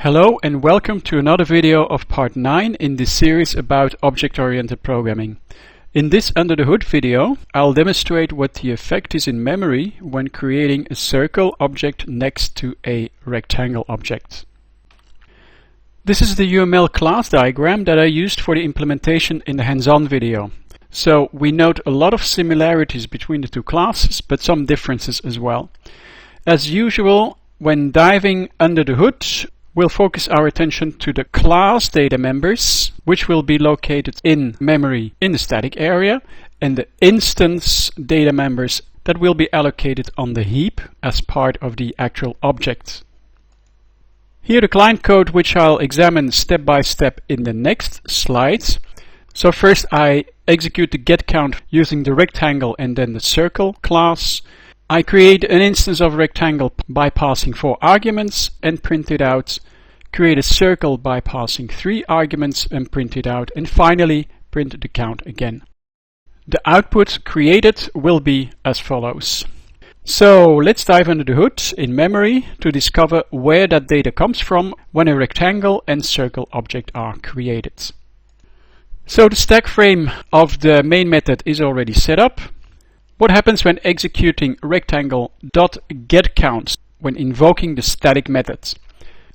Hello and welcome to another video of part 9 in this series about object-oriented programming. In this Under the Hood video, I'll demonstrate what the effect is in memory when creating a circle object next to a rectangle object. This is the UML class diagram that I used for the implementation in the hands-on video. So we note a lot of similarities between the two classes, but some differences as well. As usual, when diving under the hood, we'll focus our attention to the class data members, which will be located in memory in the static area, and the instance data members that will be allocated on the heap as part of the actual object. Here the client code, which I'll examine step by step in the next slides. So first I execute the getCount using the rectangle and then the circle class. I create an instance of rectangle by passing 4 arguments and print it out, create a circle by passing 3 arguments and print it out, and finally print the count again. The output created will be as follows. So let's dive under the hood in memory to discover where that data comes from when a rectangle and circle object are created. So the stack frame of the main method is already set up. What happens when executing rectangle.getCount when invoking the static method?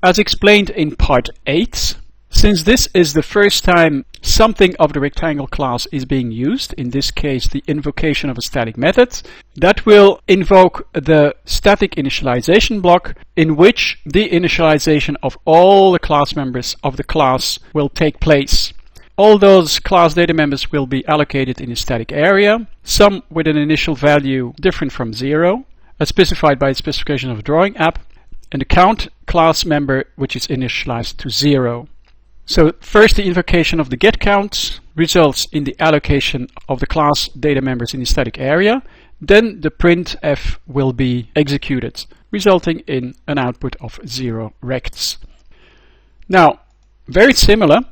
As explained in part 8, since this is the first time something of the rectangle class is being used, in this case the invocation of a static method, that will invoke the static initialization block in which the initialization of all the class members of the class will take place. All those class data members will be allocated in a static area, some with an initial value different from 0, as specified by the specification of a drawing app, and the count class member which is initialized to 0. So first the invocation of the getCount results in the allocation of the class data members in the static area, then the printf will be executed, resulting in an output of 0 rects. Now, very similar,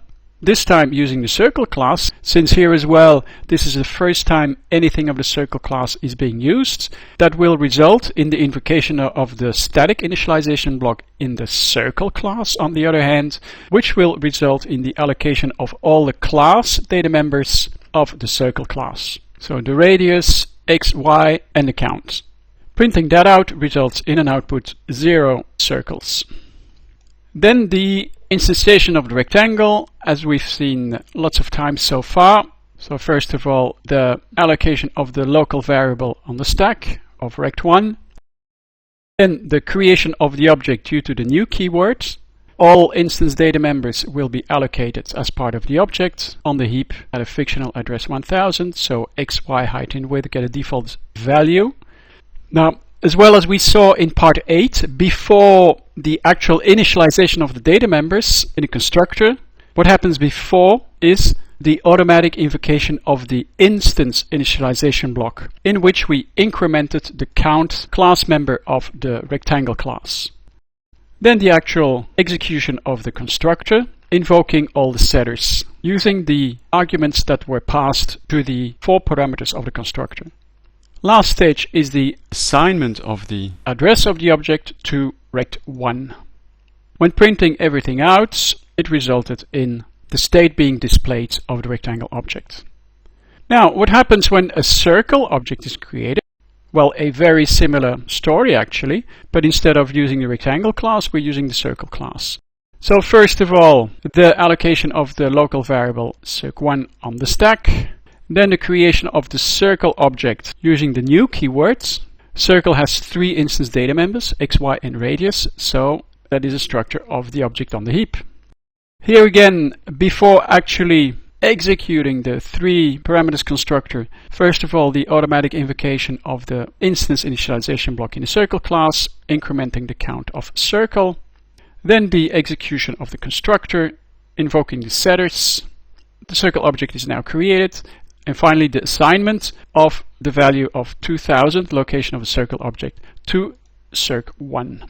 this time using the circle class, since here as well this is the first time anything of the circle class is being used, that will result in the invocation of the static initialization block in the circle class on the other hand, which will result in the allocation of all the class data members of the circle class. So the radius, x, y and the count. Printing that out results in an output 0 circles. Then the instantiation of the rectangle, as we've seen lots of times so far. So first of all, the allocation of the local variable on the stack of rect1. Then the creation of the object due to the new keyword. All instance data members will be allocated as part of the object on the heap at a fictional address 1000. So x, y, height and width get a default value. Now, as well as we saw in part 8, before the actual initialization of the data members in a constructor, what happens before is the automatic invocation of the instance initialization block, in which we incremented the count class member of the rectangle class. Then the actual execution of the constructor, invoking all the setters, using the arguments that were passed to the 4 parameters of the constructor. Last stage is the assignment of the address of the object to rect1. When printing everything out, it resulted in the state being displayed of the rectangle object. Now, what happens when a circle object is created? Well, a very similar story actually, but instead of using the rectangle class, we're using the circle class. So first of all, the allocation of the local variable circ1 on the stack. Then the creation of the circle object using the new keywords. Circle has 3 instance data members, x, y and radius, so that is a structure of the object on the heap. Here again, before actually executing the 3 parameters constructor, first of all the automatic invocation of the instance initialization block in the circle class, incrementing the count of circle. Then the execution of the constructor, invoking the setters. The circle object is now created. And finally the assignment of the value of 2000, location of a circle object, to circ1.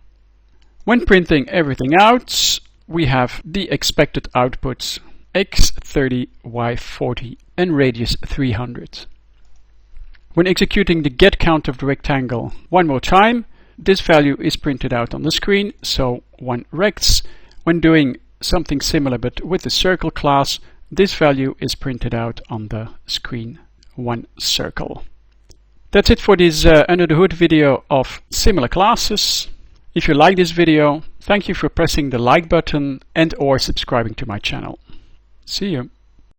When printing everything out, we have the expected outputs x30, y40 and radius 300. When executing the getCount of the rectangle one more time, this value is printed out on the screen, so 1 rects, when doing something similar but with the circle class, this value is printed out on the screen, 1 circle. That's it for this under the hood video of similar classes. If you like this video, thank you for pressing the like button and or subscribing to my channel. See you.